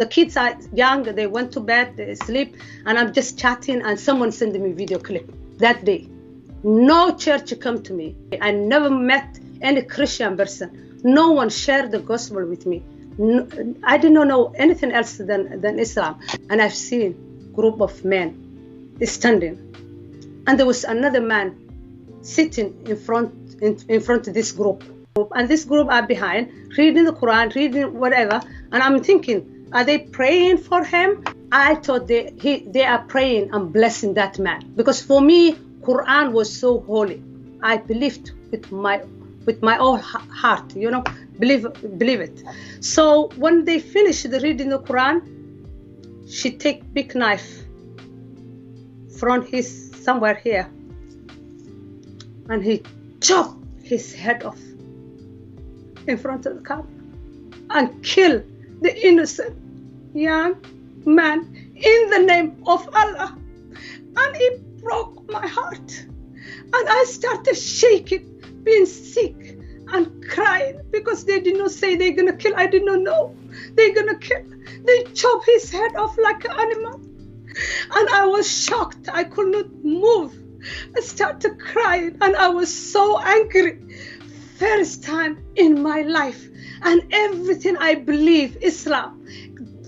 The kids are young, they went to bed, they sleep, and I'm just chatting, and someone sent me a video clip that day. No church come to me. I never met any Christian person. No one shared the gospel with me. No, I did not know anything else than Islam. And I've seen a group of men standing. And there was another man sitting in front of this group. And this group are behind, reading the Quran, reading whatever. And I'm thinking, are they praying for him? I thought they are praying and blessing that man. Because for me, Quran was so holy. I believed with my whole heart, believe it. So when they finished reading the Quran, she take big knife from his somewhere here, and he chopped his head off in front of the camera and kill the innocent young man in the name of Allah. And it broke my heart. And I started shaking, being sick and crying, because they did not say they're gonna kill. I did not know they're gonna kill. They chop his head off like an animal. And I was shocked. I could not move. I started crying, and I was so angry. First time in my life, and everything I believe, Islam,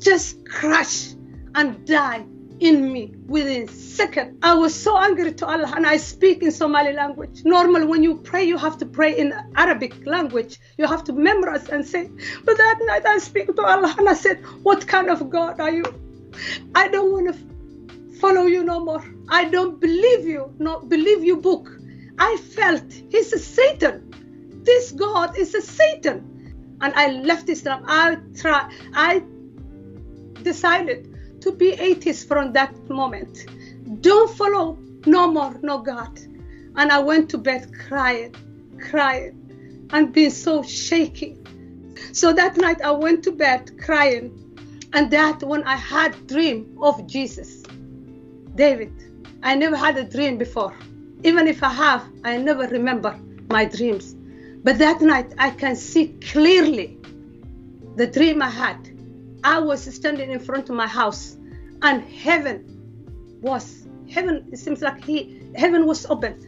just crashed and died in me within seconds. I was so angry to Allah, and I speak in Somali language. Normally when you pray, you have to pray in Arabic language. You have to memorize and say. But that night I speak to Allah, and I said, what kind of God are you? I don't want to follow you no more. I don't believe you, not believe your book. I felt he's a Satan. This God is a Satan. And I left Islam. I decided to be atheist from that moment. Don't follow no more, no God. And I went to bed crying, and being so shaky. So that night I went to bed crying, and that when I had dream of Jesus, David. I never had a dream before. Even if I have, I never remember my dreams. But that night I can see clearly the dream I had. I was standing in front of my house, and it seems like heaven was open.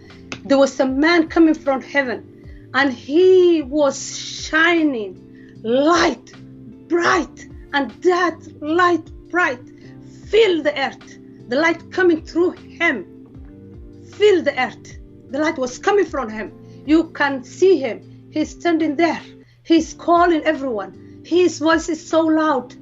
There was a man coming from heaven, and he was shining light, bright, and that light, bright, filled the earth. The light coming through him filled the earth. The light was coming from him. You can see him. He's standing there. He's calling everyone. His voice is so loud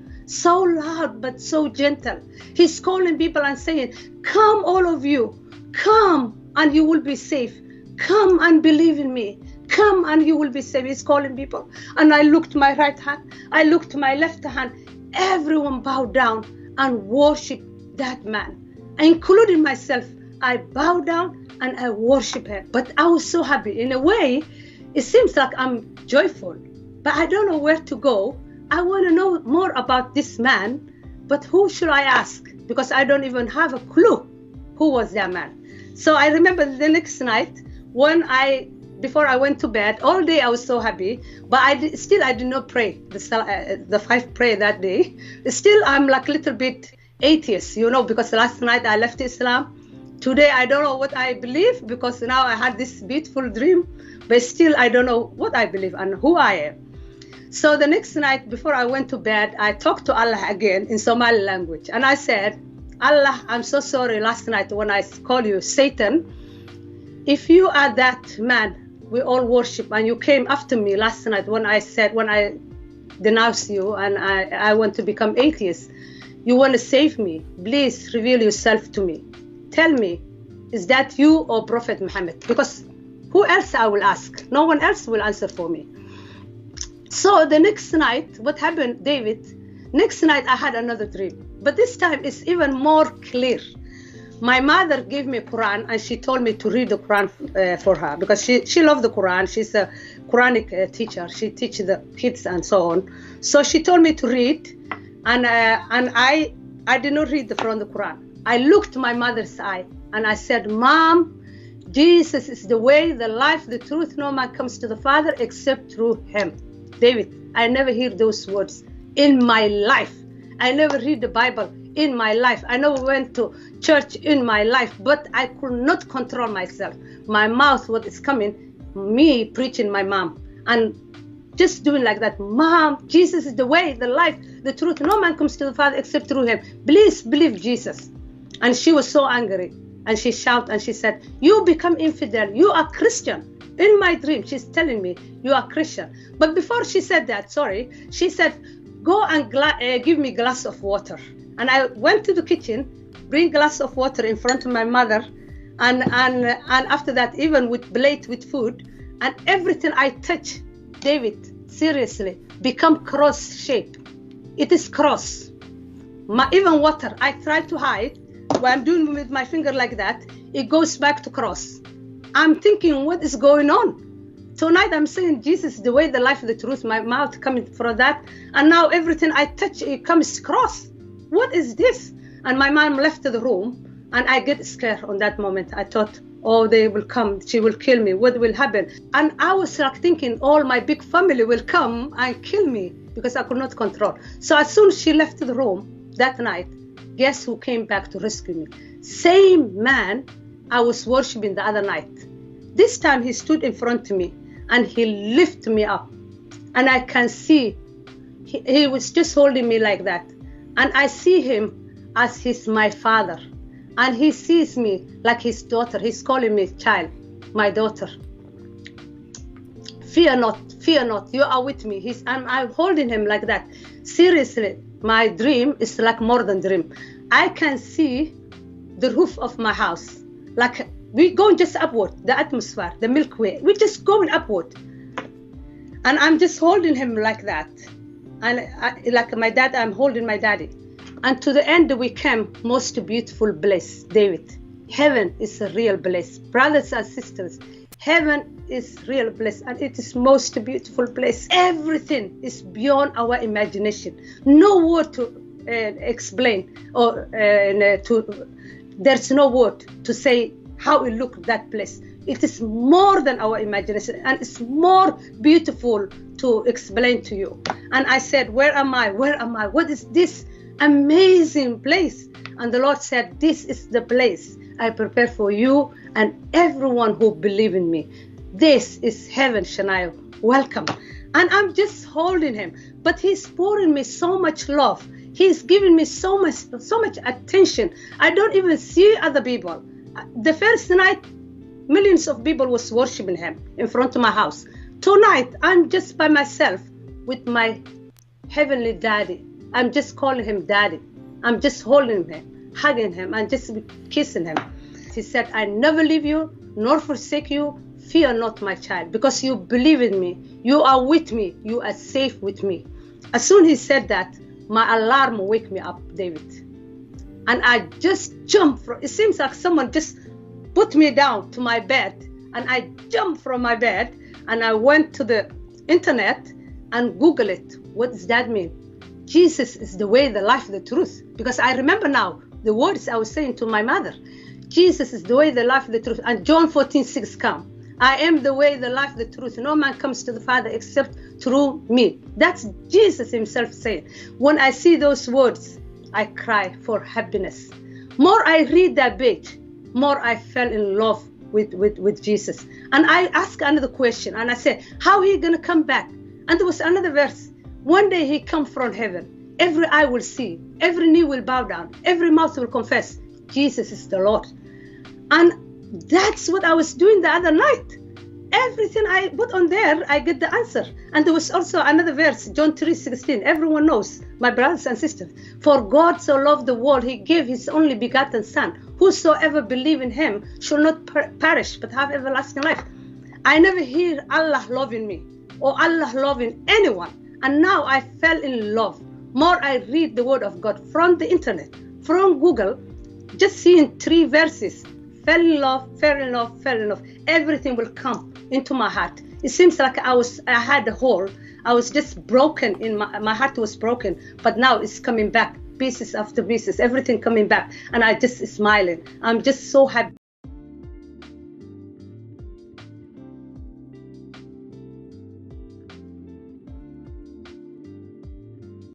but so gentle. He's calling people and saying, come all of you, come and you will be safe. Come and believe in me. Come and you will be safe. He's calling people. And I looked my right hand. I looked my left hand. Everyone bowed down and worshiped that man, including myself. I bowed down and I worship him. But I was so happy. In a way, it seems like I'm joyful, but I don't know where to go. I want to know more about this man, but who should I ask? Because I don't even have a clue who was that man. So I remember the next night before I went to bed, all day I was so happy, but I did not pray the 5 prayer that day. Still, I'm like a little bit atheist, because last night I left Islam. Today I don't know what I believe, because now I had this beautiful dream, but still I don't know what I believe and who I am. So the next night before I went to bed, I talked to Allah again in Somali language, and I said, Allah, I'm so sorry last night when I called you Satan. If you are that man we all worship, and you came after me last night when I denounced you and I want to become atheist, you want to save me, please reveal yourself to me. Tell me, is that you or Prophet Muhammad? Because who else I will ask? No one else will answer for me. So the next night, what happened, David? Next night I had another dream, but this time it's even more clear. My mother gave me Quran, and she told me to read the Quran for her, because she loved the Quran. She's a Quranic teacher. She teaches the kids and so on. So she told me to read, and I did not read from the Quran. I looked my mother's eye and I said, Mom, Jesus is the way, the life, the truth. No man comes to the Father except through him. David, I never hear those words in my life. I never read the Bible in my life. I never went to church in my life, but I could not control myself. My mouth, what is coming, me preaching my mom, and just doing like that. Mom, Jesus is the way, the life, the truth. No man comes to the Father except through him. Please believe Jesus. And she was so angry. And she shouted and she said, you become infidel. You are Christian. In my dream, she's telling me, you are Christian. But before she said that, she said, go and give me a glass of water. And I went to the kitchen, bring a glass of water in front of my mother. And after that, even with plate with food, and everything I touch, David, seriously, become cross shape. It is cross. Even water, I try to hide. When I'm doing with my finger like that, it goes back to cross. I'm thinking, what is going on? Tonight I'm saying Jesus is the way, the life, the truth. My mouth coming from that. And now everything I touch, it comes cross. What is this? And my mom left the room and I get scared on that moment. I thought, oh, they will come. She will kill me. What will happen? And I was like thinking all my big family will come and kill me because I could not control. So as soon as she left the room that night, guess who came back to rescue me? Same man I was worshiping the other night. This time he stood in front of me and he lifted me up. And I can see he was just holding me like that. And I see him as he's my father. And he sees me like his daughter. He's calling me child, my daughter. Fear not, you are with me. I'm holding him like that. Seriously, my dream is like more than dream. I can see the roof of my house. Like we going just upward, the atmosphere, the Milky Way. We're just going upward. And I'm just holding him like that. And like my dad, I'm holding my daddy. And to the end we came, most beautiful place, David. Heaven is a real place. Brothers and sisters, heaven is real place and it is most beautiful place. Everything is beyond our imagination. No word to explain or there's no word to say how it look that place. It is more than our imagination and it's more beautiful to explain to you. And I said, where am I? Where am I? What is this amazing place? And the Lord said, this is the place I prepare for you and everyone who believe in me. This is heaven, Shania. Welcome. And I'm just holding him, but he's pouring me so much love. He's giving me so much attention. I don't even see other people. The first night, millions of people was worshiping him in front of my house. Tonight, I'm just by myself with my heavenly daddy. I'm just calling him daddy. I'm just holding him, hugging him, and just kissing him. He said, I never leave you, nor forsake you. Fear not, my child, because you believe in me. You are with me. You are safe with me. As soon as he said that, my alarm wake me up, David. And I just jumped from, it seems like someone just put me down to my bed. And I jumped from my bed and I went to the internet and Google it. What does that mean? Jesus is the way, the life, the truth. Because I remember now the words I was saying to my mother. Jesus is the way, the life, the truth. And John 14:6 come. I am the way, the life, the truth. No man comes to the Father except through me. That's Jesus himself saying. When I see those words, I cry for happiness. More I read that page, more I fell in love with Jesus. And I asked another question and I said, how he gonna come back? And there was another verse. One day he come from heaven. Every eye will see, every knee will bow down, every mouth will confess Jesus is the Lord. And that's what I was doing the other night. Everything I put on there, I get the answer. And there was also another verse, John 3:16. Everyone knows, my brothers and sisters. For God so loved the world, he gave his only begotten son. Whosoever believe in him shall not perish, but have everlasting life. I never hear Allah loving me or Allah loving anyone. And now I fell in love. More I read the word of God from the internet, from Google, just seeing 3 verses. Fell in love, fell in love, fell in love. Everything will come into my heart. It seems like I had a hole. I was just broken in my heart was broken, but now it's coming back, pieces after pieces, everything coming back. And I just smiling. I'm just so happy.